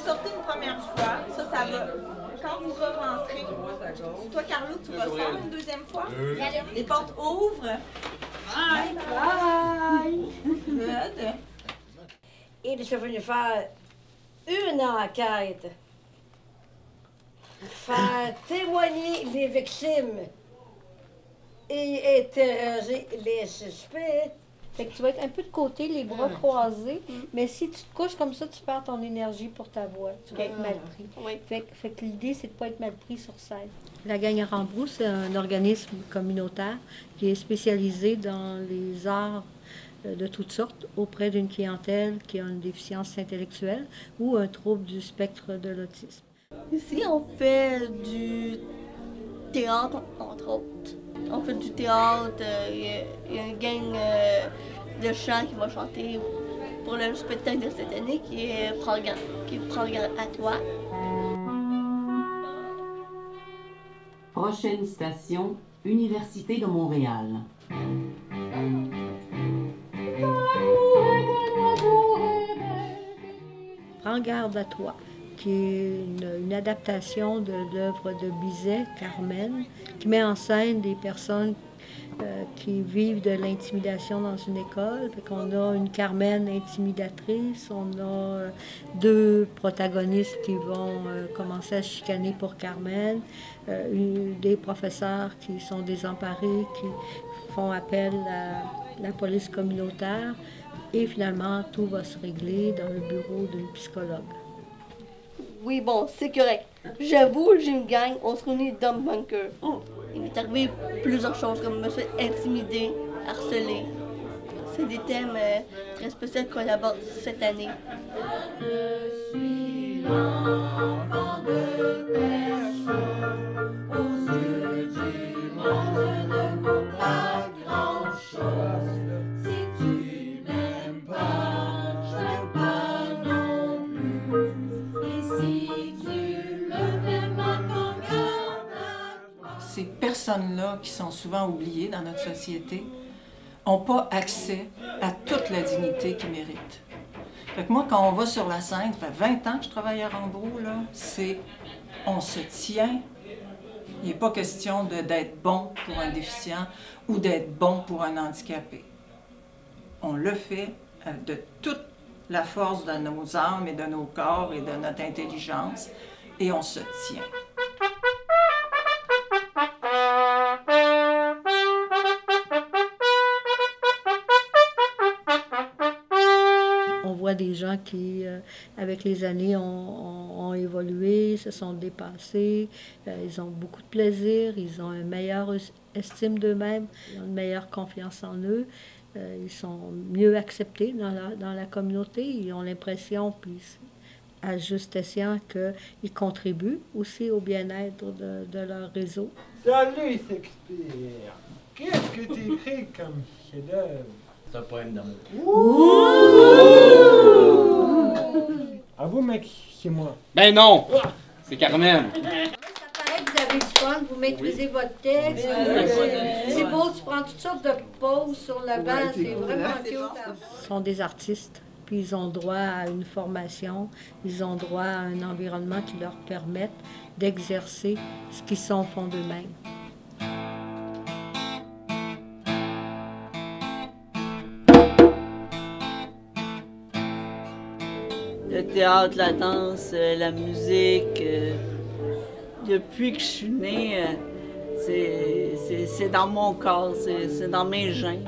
sortez une première fois, ça va. Quand vous rentrez, toi, Carlo, tu ressors une deuxième fois. Les portes ouvrent. Bye! Bye! Good. Ils sont venus faire une enquête. Faire témoigner les victimes et interroger les suspects. Fait que tu vas être un peu de côté, les bras croisés, mais si tu te couches comme ça, tu perds ton énergie pour ta voix. Tu vas être mal pris. Oui. Fait que l'idée, c'est de ne pas être mal pris sur scène. La Gang à Rambrou, c'est un organisme communautaire qui est spécialisé dans les arts de toutes sortes auprès d'une clientèle qui a une déficience intellectuelle ou un trouble du spectre de l'autisme. Ici, on fait du théâtre, entre autres. On fait du théâtre, il y a une gang de chants qui va chanter pour le spectacle de cette année qui est programmatoire. Prochaine station, Université de Montréal. Prends garde à toi, qui est une adaptation de l'œuvre de Bizet, Carmen, qui met en scène des personnes qui vivent de l'intimidation dans une école. Fait qu'on a une Carmen intimidatrice, on a deux protagonistes qui vont commencer à chicaner pour Carmen, des professeurs qui sont désemparés, qui font appel à la police communautaire, et finalement tout va se régler dans le bureau d'une psychologue. Oui, bon, c'est correct. J'avoue, j'ai une gang, on se réunit dans le bunker. Il m'est arrivé plusieurs choses, comme me faire intimider, harceler. C'est des thèmes très spéciaux qu'on aborde cette année. Je suis l'enfant de personne, aux yeux du monde, je ne vaux pas grand-chose. Si tu m'aimes pas, je t'aime pas non plus. Et si tu me fais mal, qu'on garde à toi. Ces personnes-là, qui sont souvent oubliées dans notre société, n'ont pas accès à toute la dignité qu'ils méritent. Fait que moi, quand on va sur la scène, ça fait 20 ans que je travaille à Rambrou, là, c'est on se tient. Il n'est pas question d'être bon pour un déficient ou d'être bon pour un handicapé. On le fait de toute la force de nos âmes et de nos corps et de notre intelligence, et on se tient. On voit des gens qui, avec les années, ont évolué, se sont dépassés, ils ont beaucoup de plaisir, ils ont une meilleure estime d'eux-mêmes, ils ont une meilleure confiance en eux, ils sont mieux acceptés dans la communauté, ils ont l'impression, puis à juste escient, qu'ils contribuent aussi au bien-être de leur réseau. Salut Shakespeare! Qu'est-ce que tu écris comme chef-d'œuvre? C'est un poème d'amour. À vous, mec, c'est moi. Ben non! C'est Carmen! Ça paraît que vous avez du fun, vous maîtrisez votre texte. C'est beau, tu prends toutes sortes de pauses sur le banc, c'est vraiment cute. Ce sont des artistes, puis ils ont droit à une formation, ils ont droit à un environnement qui leur permette d'exercer ce qu'ils sont au fond d'eux-mêmes. Le théâtre, la danse, la musique, depuis que je suis née, c'est dans mon corps, c'est dans mes gènes.